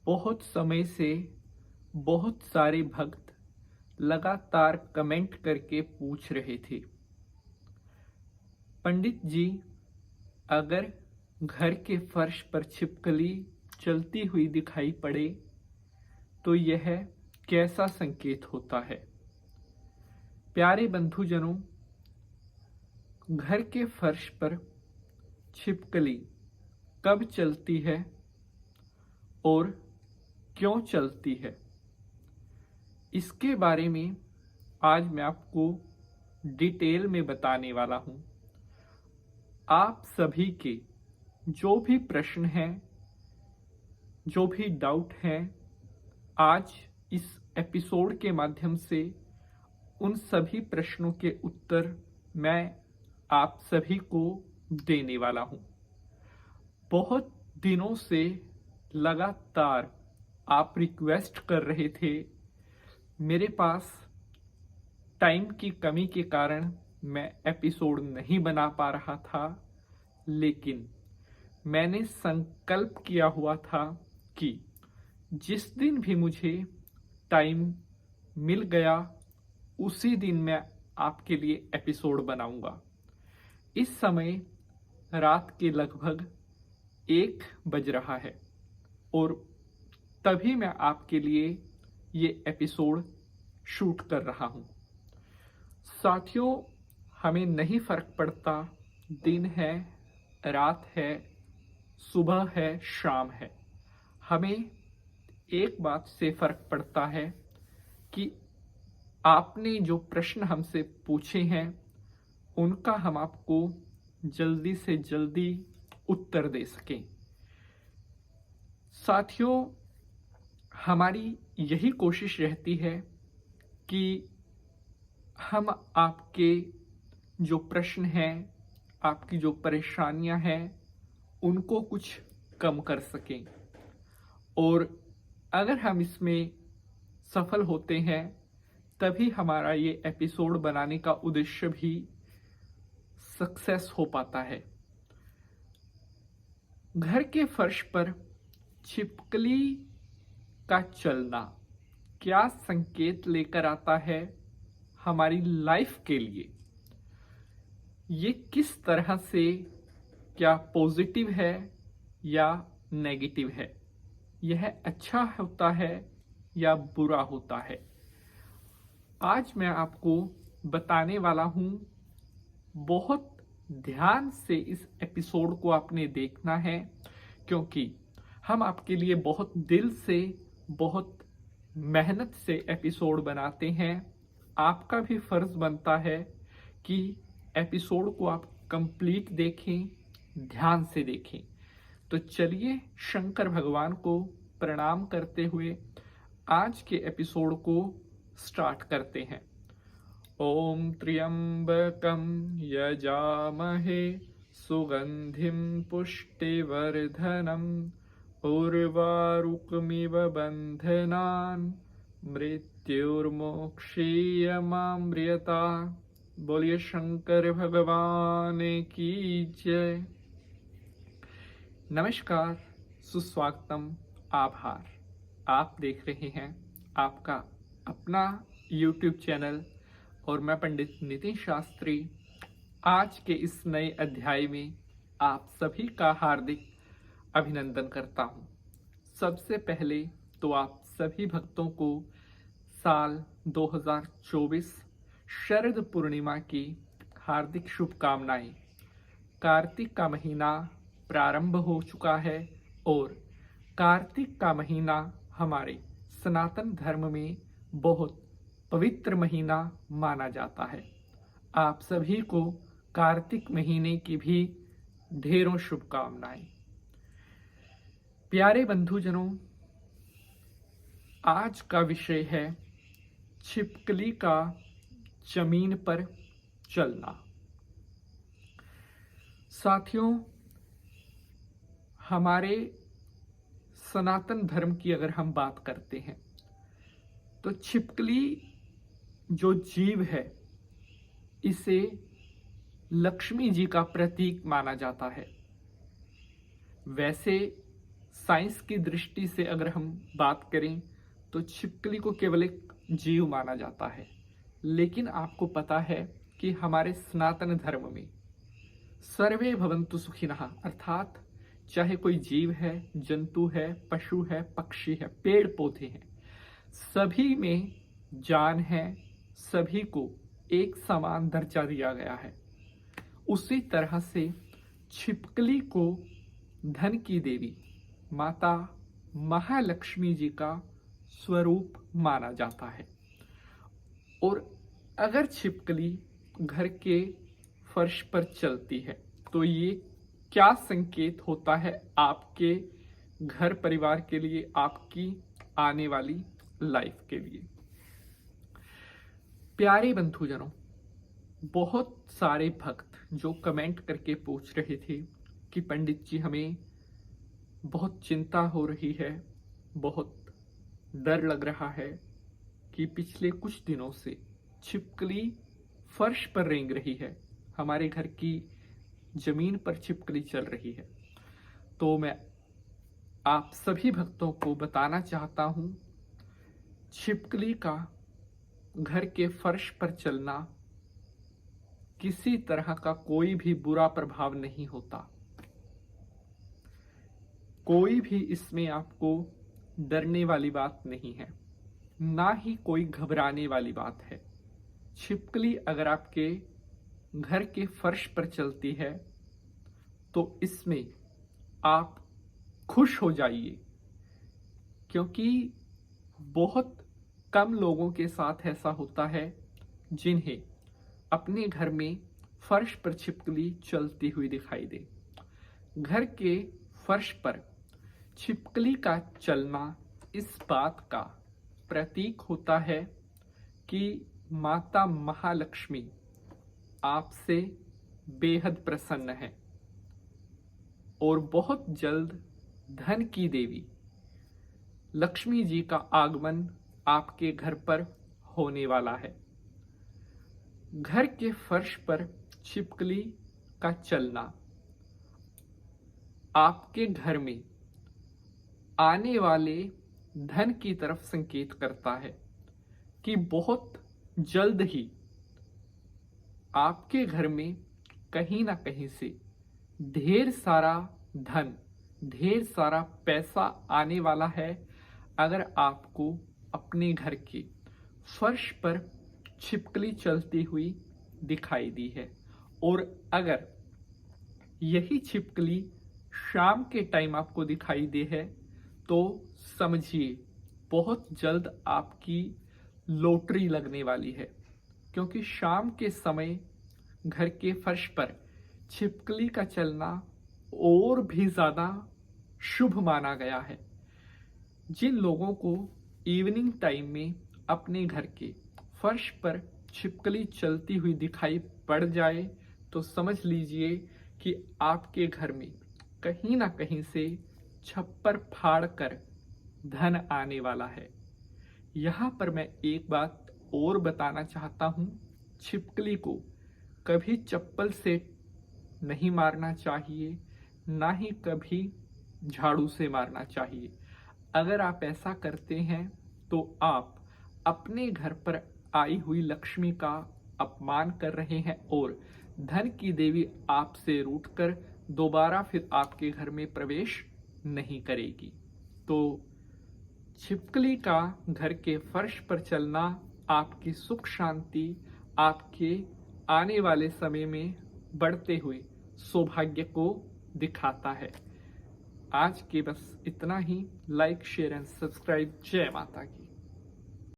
बहुत समय से बहुत सारे भक्त लगातार कमेंट करके पूछ रहे थे, पंडित जी, अगर घर के फर्श पर छिपकली चलती हुई दिखाई पड़े तो यह कैसा संकेत होता है। प्यारे बंधुजनों, घर के फर्श पर छिपकली कब चलती है और क्यों चलती है, इसके बारे में आज मैं आपको डिटेल में बताने वाला हूं। आप सभी के जो भी प्रश्न हैं, जो भी डाउट हैं, आज इस एपिसोड के माध्यम से उन सभी प्रश्नों के उत्तर मैं आप सभी को देने वाला हूं। बहुत दिनों से लगातार आप रिक्वेस्ट कर रहे थे। मेरे पास टाइम की कमी के कारण मैं एपिसोड नहीं बना पा रहा था, लेकिन मैंने संकल्प किया हुआ था कि जिस दिन भी मुझे टाइम मिल गया उसी दिन मैं आपके लिए एपिसोड बनाऊंगा। इस समय रात के लगभग 1 बज रहा है और तभी मैं आपके लिए ये एपिसोड शूट कर रहा हूं। साथियों, हमें नहीं फर्क पड़ता दिन है, रात है, सुबह है, शाम है। हमें एक बात से फर्क पड़ता है कि आपने जो प्रश्न हमसे पूछे हैं उनका हम आपको जल्दी से जल्दी उत्तर दे सकें। साथियों, हमारी यही कोशिश रहती है कि हम आपके जो प्रश्न हैं, आपकी जो परेशानियां हैं, उनको कुछ कम कर सकें। और अगर हम इसमें सफल होते हैं तभी हमारा ये एपिसोड बनाने का उद्देश्य भी सक्सेस हो पाता है। घर के फर्श पर छिपकली का चलना क्या संकेत लेकर आता है हमारी लाइफ के लिए, ये किस तरह से, क्या पॉजिटिव है या नेगेटिव है, यह अच्छा होता है या बुरा होता है, आज मैं आपको बताने वाला हूं। बहुत ध्यान से इस एपिसोड को आपने देखना है, क्योंकि हम आपके लिए बहुत दिल से, बहुत मेहनत से एपिसोड बनाते हैं। आपका भी फर्ज बनता है कि एपिसोड को आप कंप्लीट देखें, ध्यान से देखें। तो चलिए शंकर भगवान को प्रणाम करते हुए आज के एपिसोड को स्टार्ट करते हैं। ओम त्र्यंबकं यजामहे सुगंधिं पुष्टिवर्धनम् उर्वारुकमिव बंधनान् मृत्युर्मोक्षीयमामृता। बोलिए शंकर भगवान की जय। नमस्कार, सुस्वागतम, आभार। आप देख रहे हैं आपका अपना YouTube चैनल और मैं पंडित नितिन शास्त्री। आज के इस नए अध्याय में आप सभी का हार्दिक अभिनंदन करता हूं। सबसे पहले तो आप सभी भक्तों को साल 2024 शरद पूर्णिमा की हार्दिक शुभकामनाएं। कार्तिक का महीना प्रारंभ हो चुका है और कार्तिक का महीना हमारे सनातन धर्म में बहुत पवित्र महीना माना जाता है। आप सभी को कार्तिक महीने की भी ढेरों शुभकामनाएं। प्यारे बंधुजनों, आज का विषय है छिपकली का जमीन पर चलना। साथियों, हमारे सनातन धर्म की अगर हम बात करते हैं तो छिपकली जो जीव है इसे लक्ष्मी जी का प्रतीक माना जाता है। वैसे साइंस की दृष्टि से अगर हम बात करें तो छिपकली को केवल एक जीव माना जाता है, लेकिन आपको पता है कि हमारे सनातन धर्म में सर्वे भवन्तु सुखिनः अर्थात चाहे कोई जीव है, जंतु है, पशु है, पक्षी है, पेड़ पौधे हैं, सभी में जान है, सभी को एक समान दर्जा दिया गया है। उसी तरह से छिपकली को धन की देवी माता महालक्ष्मी जी का स्वरूप माना जाता है। और अगर छिपकली घर के फर्श पर चलती है तो ये क्या संकेत होता है आपके घर परिवार के लिए, आपकी आने वाली लाइफ के लिए। प्यारे बंधुजनों, बहुत सारे भक्त जो कमेंट करके पूछ रहे थे कि पंडित जी हमें बहुत चिंता हो रही है, बहुत डर लग रहा है कि पिछले कुछ दिनों से छिपकली फर्श पर रेंग रही है, हमारे घर की जमीन पर छिपकली चल रही है। तो मैं आप सभी भक्तों को बताना चाहता हूं, छिपकली का घर के फर्श पर चलना किसी तरह का कोई भी बुरा प्रभाव नहीं होता। कोई भी इसमें आपको डरने वाली बात नहीं है, ना ही कोई घबराने वाली बात है। छिपकली अगर आपके घर के फर्श पर चलती है तो इसमें आप खुश हो जाइए, क्योंकि बहुत कम लोगों के साथ ऐसा होता है जिन्हें अपने घर में फर्श पर छिपकली चलती हुई दिखाई दे। घर के फर्श पर छिपकली का चलना इस बात का प्रतीक होता है कि माता महालक्ष्मी आपसे बेहद प्रसन्न है और बहुत जल्द धन की देवी लक्ष्मी जी का आगमन आपके घर पर होने वाला है। घर के फर्श पर छिपकली का चलना आपके घर में आने वाले धन की तरफ संकेत करता है कि बहुत जल्द ही आपके घर में कहीं ना कहीं से ढेर सारा धन, ढेर सारा पैसा आने वाला है। अगर आपको अपने घर के फर्श पर छिपकली चलती हुई दिखाई दी है, और अगर यही छिपकली शाम के टाइम आपको दिखाई दे है तो समझिए बहुत जल्द आपकी लॉटरी लगने वाली है, क्योंकि शाम के समय घर के फर्श पर छिपकली का चलना और भी ज्यादा शुभ माना गया है। जिन लोगों को इवनिंग टाइम में अपने घर के फर्श पर छिपकली चलती हुई दिखाई पड़ जाए तो समझ लीजिए कि आपके घर में कहीं ना कहीं से छप्पर फाड़ कर धन आने वाला है। यहाँ पर मैं एक बात और बताना चाहता हूँ, छिपकली को कभी चप्पल से नहीं मारना चाहिए, ना ही कभी झाड़ू से मारना चाहिए। अगर आप ऐसा करते हैं तो आप अपने घर पर आई हुई लक्ष्मी का अपमान कर रहे हैं और धन की देवी आपसे रूठकर दोबारा फिर आपके घर में प्रवेश नहीं करेगी। तो छिपकली का घर के फर्श पर चलना आपकी सुख शांति, आपके आने वाले समय में बढ़ते हुए सौभाग्य को दिखाता है। आज के बस इतना ही। Like, share and subscribe. जय माता की।